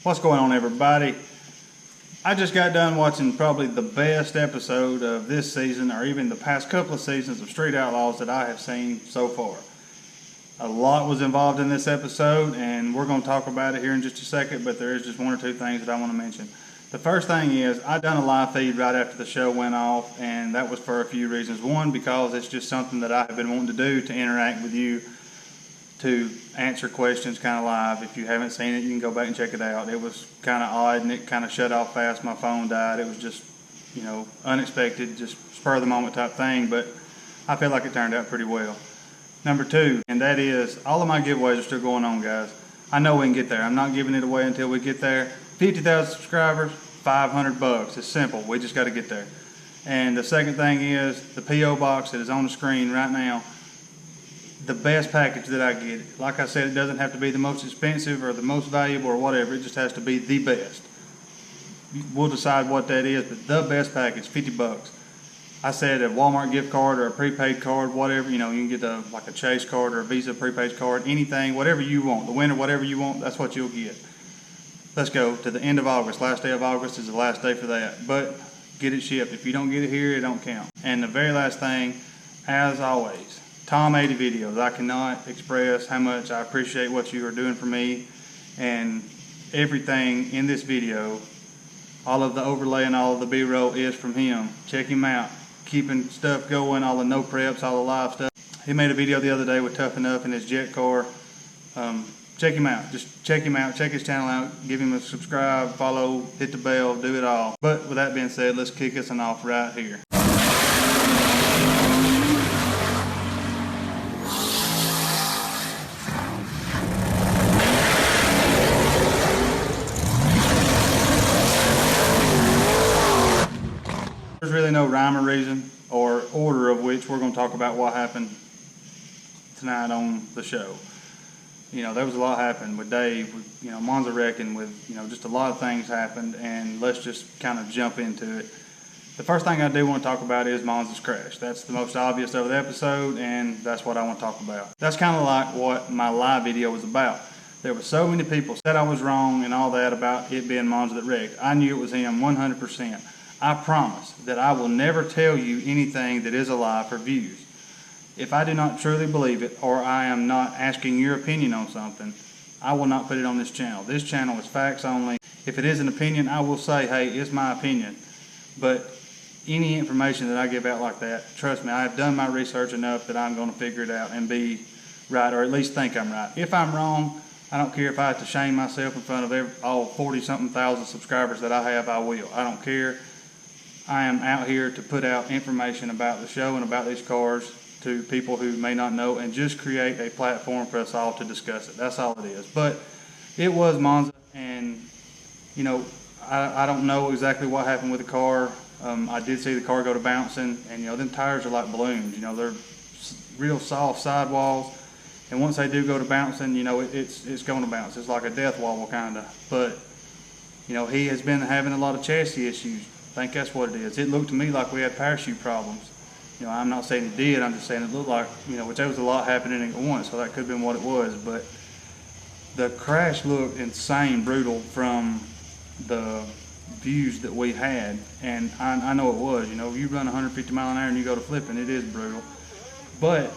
What's going on, everybody? I just got done watching probably the best episode of this season, or even the past couple of seasons of Street Outlaws that I have seen so far. A lot was involved in this episode, and we're going to talk about it here in just a second, but there is just one or two things that I want to mention. The first thing is, I done a live feed right after the show went off, and that was for a few reasons. One, because it's just something that I have been wanting to do to interact with you, to answer questions kind of live. If you haven't seen it, you can go back and check it out. It was kind of odd, and it kind of shut off fast. My phone died. It was just, unexpected, just spur of the moment type thing, but I feel like it turned out pretty well. Number two, and that is, all of my giveaways are still going on, guys. I know we can get there. I'm not giving it away until we get there. 50,000 subscribers, $500. It's simple. We just got to get there. And the second thing is the P.O. box that is on the screen right now. The best package that I get. Like I said, it doesn't have to be the most expensive or the most valuable or whatever. It just has to be the best. We'll decide what that is, but the best package, $50. I said a Walmart gift card or a prepaid card, whatever. You can get like a Chase card or a Visa prepaid card, anything, whatever you want. The winner, whatever you want, that's what you'll get. Let's go to the end of August. Last day of August is the last day for that. But get it shipped. If you don't get it here, it don't count. And the very last thing, as always, Tom 80 videos. I cannot express how much I appreciate what you are doing for me, and everything in this video, all of the overlay and all of the B-roll is from him. Check him out. Keeping stuff going, all the no preps, all the live stuff. He made a video the other day with Tough Enough in his jet car. Check him out. Just check him out. Check his channel out. Give him a subscribe, follow, hit the bell, do it all. But with that being said, let's kick us off right here. There's really no rhyme or reason or order of which we're going to talk about what happened tonight on the show. There was a lot happened with Dave, with, Monza wrecking, with, just a lot of things happened, and let's just kind of jump into it. The first thing I do want to talk about is Monza's crash. That's the most obvious of the episode, and that's what I want to talk about. That's kind of like what my live video was about. There were so many people said I was wrong and all that about it being Monza that wrecked. I knew it was him 100%. I promise that I will never tell you anything that is a lie for views. If I do not truly believe it, or I am not asking your opinion on something, I will not put it on this channel. This channel is facts only. If it is an opinion, I will say, hey, it's my opinion. But any information that I give out like that, trust me, I have done my research enough that I'm going to figure it out and be right, or at least think I'm right. If I'm wrong, I don't care if I have to shame myself in front of all 40-something thousand subscribers that I have, I will. I don't care. I am out here to put out information about the show and about these cars to people who may not know, and just create a platform for us all to discuss it. That's all it is. But it was Monza, and I don't know exactly what happened with the car. I did see the car go to bouncing, and them tires are like balloons. They're real soft sidewalls, and once they do go to bouncing, it's going to bounce. It's like a death wobble kind of. But he has been having a lot of chassis issues. I think that's what it is. It looked to me like we had parachute problems. I'm not saying it did, I'm just saying it looked like, which there was a lot happening at once, so that could have been what it was. But the crash looked insane brutal from the views that we had, and I know it was. You run 150 mile an hour and you go to flipping, it is brutal. But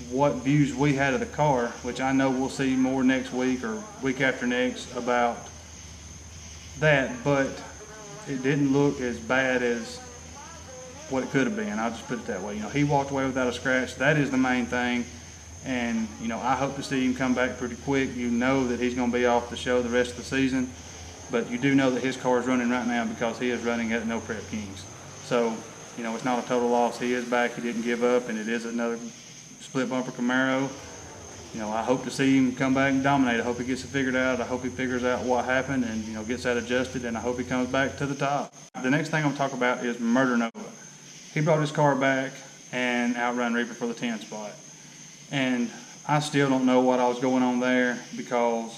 what views we had of the car, which I know we'll see more next week or week after next about that, but it didn't look as bad as what it could have been. I'll just put it that way. He walked away without a scratch. That is the main thing. And, I hope to see him come back pretty quick. You know that he's going to be off the show the rest of the season. But you do know that his car is running right now because he is running at No Prep Kings. So, it's not a total loss. He is back. He didn't give up. And it is another split bumper Camaro. I hope to see him come back and dominate. I hope he gets it figured out. I hope he figures out what happened and, gets that adjusted. And I hope he comes back to the top. The next thing I'm going to talk about is Murder Nova. He brought his car back and outrun Reaper for the 10 spot. And I still don't know what I was going on there because,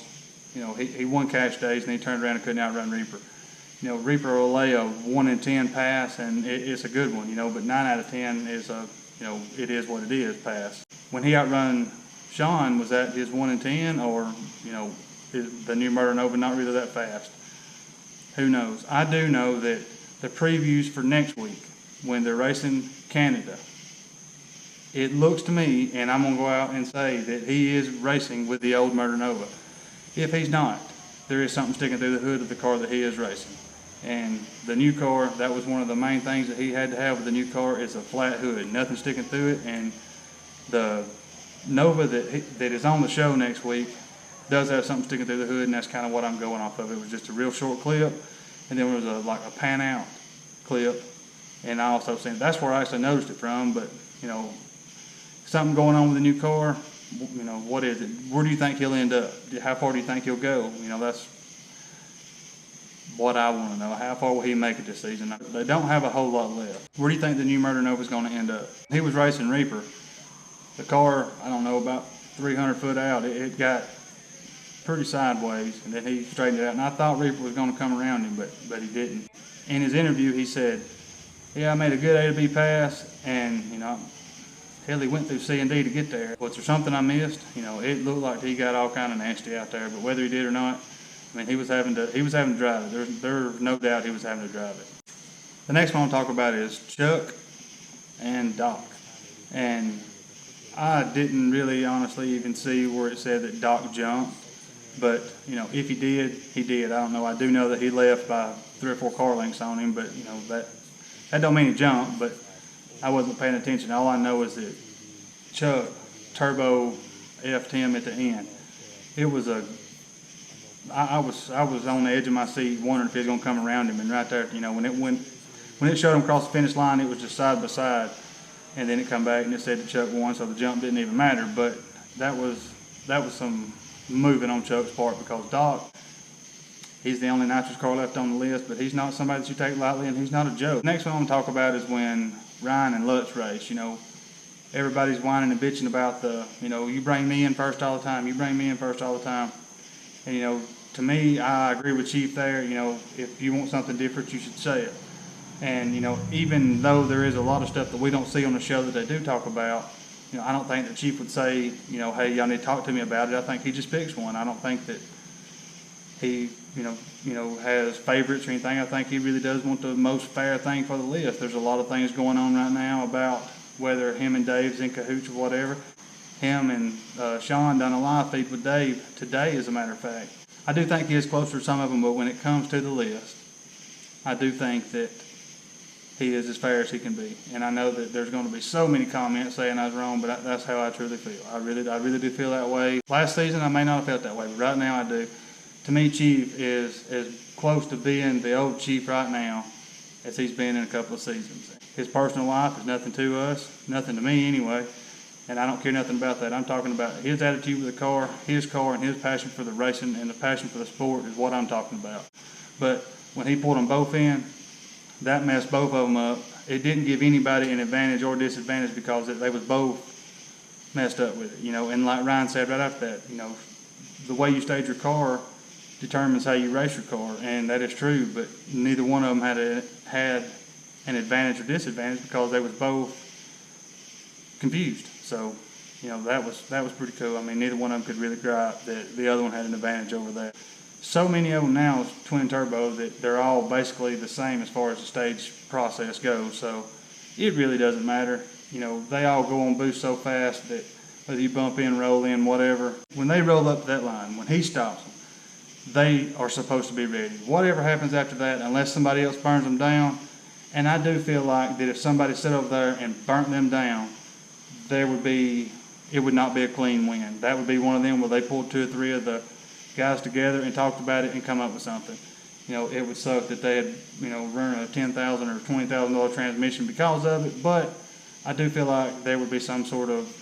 he won cash days and he turned around and couldn't outrun Reaper. Reaper will lay a 1 in 10 pass, and it's a good one, but 9 out of 10 is it is what it is pass. When he outrun Sean, was that his 1 in 10, or is the new Murder Nova not really that fast? Who knows? I do know that the previews for next week, when they're racing Canada, it looks to me, and I'm going to go out and say that he is racing with the old Murder Nova. If he's not, there is something sticking through the hood of the car that he is racing. And the new car, that was one of the main things that he had to have with the new car, is a flat hood, nothing sticking through it. And the Nova that is on the show next week does have something sticking through the hood, and that's kind of what I'm going off of. It was just a real short clip, and then there was like a pan out clip. And I also seen, that's where I actually noticed it from, but something going on with the new car, what is it? Where do you think he'll end up? How far do you think he'll go? That's what I want to know. How far will he make it this season? They don't have a whole lot left. Where do you think the new Murder Nova is going to end up? He was racing Reaper. The car, I don't know, about 300 foot out, it got pretty sideways, and then he straightened it out. And I thought Reaper was going to come around him, but he didn't. In his interview, he said, yeah, I made a good A to B pass, and, hell, he went through C and D to get there. Was there something I missed? It looked like he got all kind of nasty out there, but whether he did or not, he was having to drive it. There's no doubt he was having to drive it. The next one I'll talk about is Chuck and Doc. And I didn't really honestly even see where it said that Doc jumped. But, if he did, he did. I don't know. I do know that he left by 3 or 4 car lengths on him, but, that don't mean he jumped, but I wasn't paying attention. All I know is that Chuck turbo F'd him at the end. It was I was on the edge of my seat wondering if he was going to come around him, and right there, when it showed him across the finish line, it was just side by side, and then it come back and it said that Chuck won, so the jump didn't even matter. But that was some moving on Chuck's part, because Doc, he's the only nitrous car left on the list, but he's not somebody that you take lightly, and he's not a joke. Next one I'm going to talk about is when Ryan and Lutz race. Everybody's whining and bitching about you bring me in first all the time, you bring me in first all the time. And, to me, I agree with Chief there. If you want something different, you should say it. And, even though there is a lot of stuff that we don't see on the show that they do talk about, I don't think the Chief would say, hey, y'all need to talk to me about it. I think he just picks one. I don't think that he, has favorites or anything. I think he really does want the most fair thing for the list. There's a lot of things going on right now about whether him and Dave's in cahoots or whatever. Him and Sean done a live feed with Dave today, as a matter of fact. I do think he is closer to some of them, but when it comes to the list, I do think that he is as fair as he can be. And I know that there's going to be so many comments saying I was wrong, but that's how I truly feel. I really do feel that way. Last season, I may not have felt that way, but right now I do. To me, Chief is as close to being the old Chief right now as he's been in a couple of seasons. His personal life is nothing to us, nothing to me anyway, and I don't care nothing about that. I'm talking about his attitude with the car, and his passion for the racing and the passion for the sport is what I'm talking about. But when he pulled them both in, that messed both of them up. It didn't give anybody an advantage or disadvantage because they was both messed up with it, And like Ryan said right after that, the way you stage your car determines how you race your car, and that is true. But neither one of them had an advantage or disadvantage because they was both confused. So, that was pretty cool. Neither one of them could really gripe that the other one had an advantage over that. So many of them now is twin turbo that they're all basically the same as far as the stage process goes. So it really doesn't matter. They all go on boost so fast that whether you bump in, roll in, whatever, when they roll up that line, when he stops them, they are supposed to be ready. Whatever happens after that, unless somebody else burns them down, and I do feel like that if somebody sat over there and burnt them down, it would not be a clean win. That would be one of them where they pulled 2 or 3 of the guys together and talked about it and come up with something. It would suck that they had, run a $10,000 or $20,000 transmission because of it, but I do feel like there would be some sort of,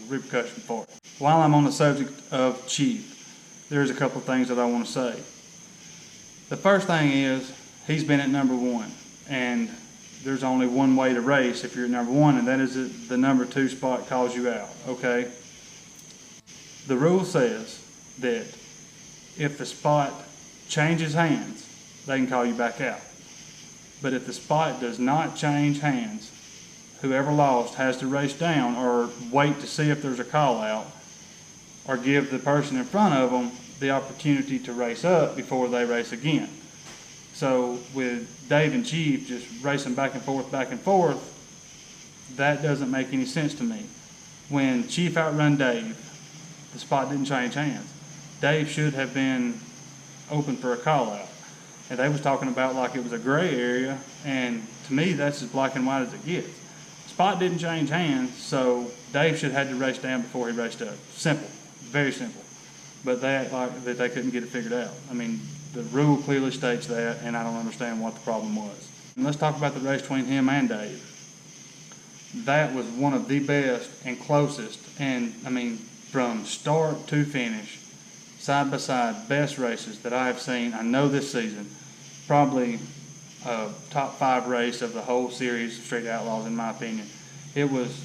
repercussion for it. While I'm on the subject of Chief, there's a couple of things that I want to say. The first thing is, he's been at number 1, and there's only one way to race if you're at number 1, and that is that the number 2 spot calls you out, okay? The rule says that if the spot changes hands, they can call you back out. But if the spot does not change hands, whoever lost has to race down or wait to see if there's a call out, or give the person in front of them the opportunity to race up before they race again. So with Dave and Chief just racing back and forth, that doesn't make any sense to me. When Chief outrun Dave, the spot didn't change hands. Dave should have been open for a call out. And they was talking about like it was a gray area, and to me that's as black and white as it gets. Spot didn't change hands, so Dave should have had to race down before he raced up. Simple, very simple. But they act like that they couldn't get it figured out. I mean, the rule clearly states that, and I don't understand what the problem was. And let's talk about the race between him and Dave. That was one of the best and closest, and I mean, from start to finish, side by side, best races that I have seen, I know this season. Probably a top 5 race of the whole series of Street Outlaws, in my opinion. It was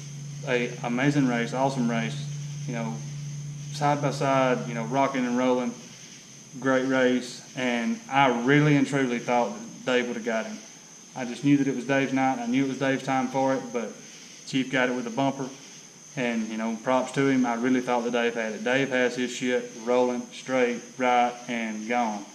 an amazing race, awesome race, you know, side by side, you know, rocking and rolling, great race, and I really and truly thought that Dave would have got him. I just knew that it was Dave's night. I knew it was Dave's time for it, but Chief got it with a bumper, and, you know, props to him. I really thought that Dave had it. Dave has his shit rolling, straight, right, and gone.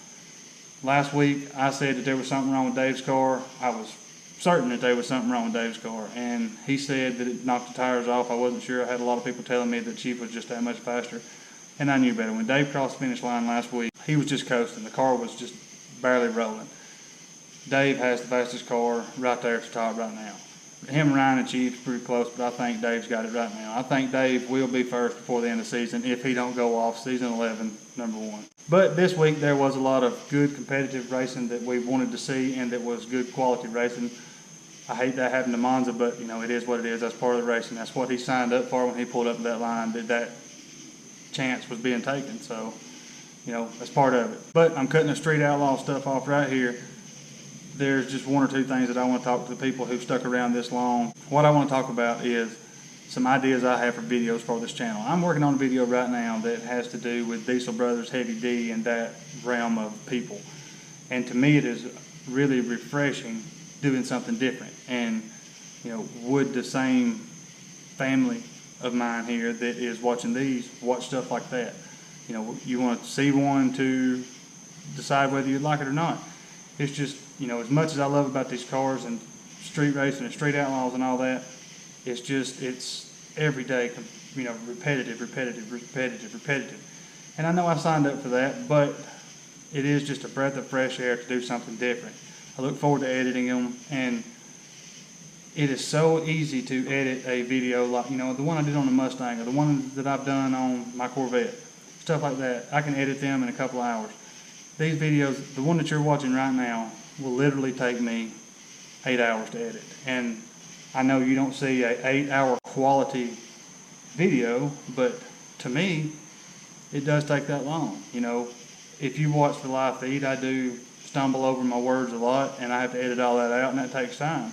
Last week, I said that there was something wrong with Dave's car. I was certain that there was something wrong with Dave's car, and he said that it knocked the tires off. I wasn't sure. I had a lot of people telling me that Chief was just that much faster, and I knew better. When Dave crossed the finish line last week, he was just coasting. The car was just barely rolling. Dave has the fastest car right there at the top right now. Him, Ryan, and Chief pretty close, but I think Dave's got it right now. I think Dave will be first before the end of the season if he don't go off season 11, number 1. But this week there was a lot of good competitive racing that we wanted to see, and that was good quality racing. I hate that happened to Monza, but you know, it is what it is. That's part of the racing. That's what he signed up for when he pulled up to that line, that chance was being taken. So, you know, that's part of it. But I'm cutting the Street Outlaw stuff off right here. There's just 1 or 2 things that I want to talk to the people who've stuck around this long. What I want to talk about is some ideas I have for videos for this channel. I'm working on a video right now that has to do with Diesel Brothers, Heavy D, and that realm of people. And to me, it is really refreshing doing something different. And, you know, would the same family of mine here that is watching these watch stuff like that? You know, you want to see one to decide whether you like it or not. It's just, you know, as much as I love about these cars and street racing and Street Outlaws and all that, it's every day, you know, repetitive. And I know I signed up for that, but it is just a breath of fresh air to do something different. I look forward to editing them, and it is so easy to edit a video like, you know, the one I did on the Mustang, or the one that I've done on my Corvette, stuff like that. I can edit them in a couple hours. These videos, the one that you're watching right now, will literally take me 8 hours to edit. And I know you don't see an 8-hour quality video, but to me, it does take that long. You know, if you watch the live feed, I do stumble over my words a lot, and I have to edit all that out, and that takes time.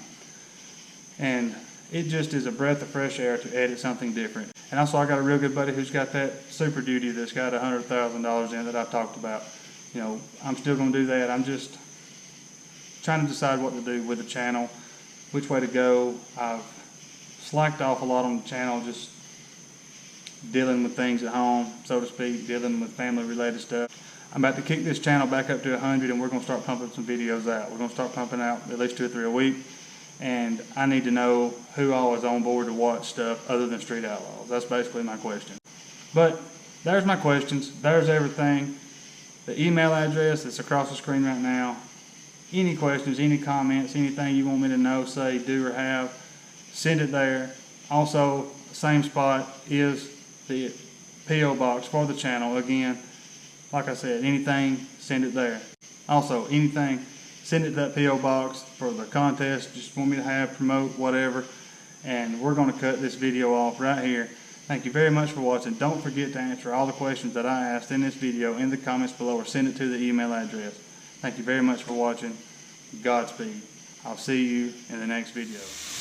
And it just is a breath of fresh air to edit something different. And also, I got a real good buddy who's got that Super Duty that's got $100,000 in it that I've talked about. You know, I'm still going to do that. I'm just trying to decide what to do with the channel, which way to go. I've slacked off a lot on the channel, just dealing with things at home, so to speak, dealing with family-related stuff. I'm about to kick this channel back up to 100, and we're going to start pumping some videos out. We're going to start pumping out at least 2 or 3 a week, and I need to know who all is on board to watch stuff other than Street Outlaws. That's basically my question. But there's my questions. There's everything. The email address that's across the screen right now. Any questions, any comments, anything you want me to know, say, do, or have, send it there. Also, same spot is the P.O. box for the channel. Again, like I said, anything, send it there. Also, anything, send it to that P.O. box for the contest. Just want me to have, promote, whatever. And we're going to cut this video off right here. Thank you very much for watching. Don't forget to answer all the questions that I asked in this video in the comments below, or send it to the email address. Thank you very much for watching. Godspeed. I'll see you in the next video.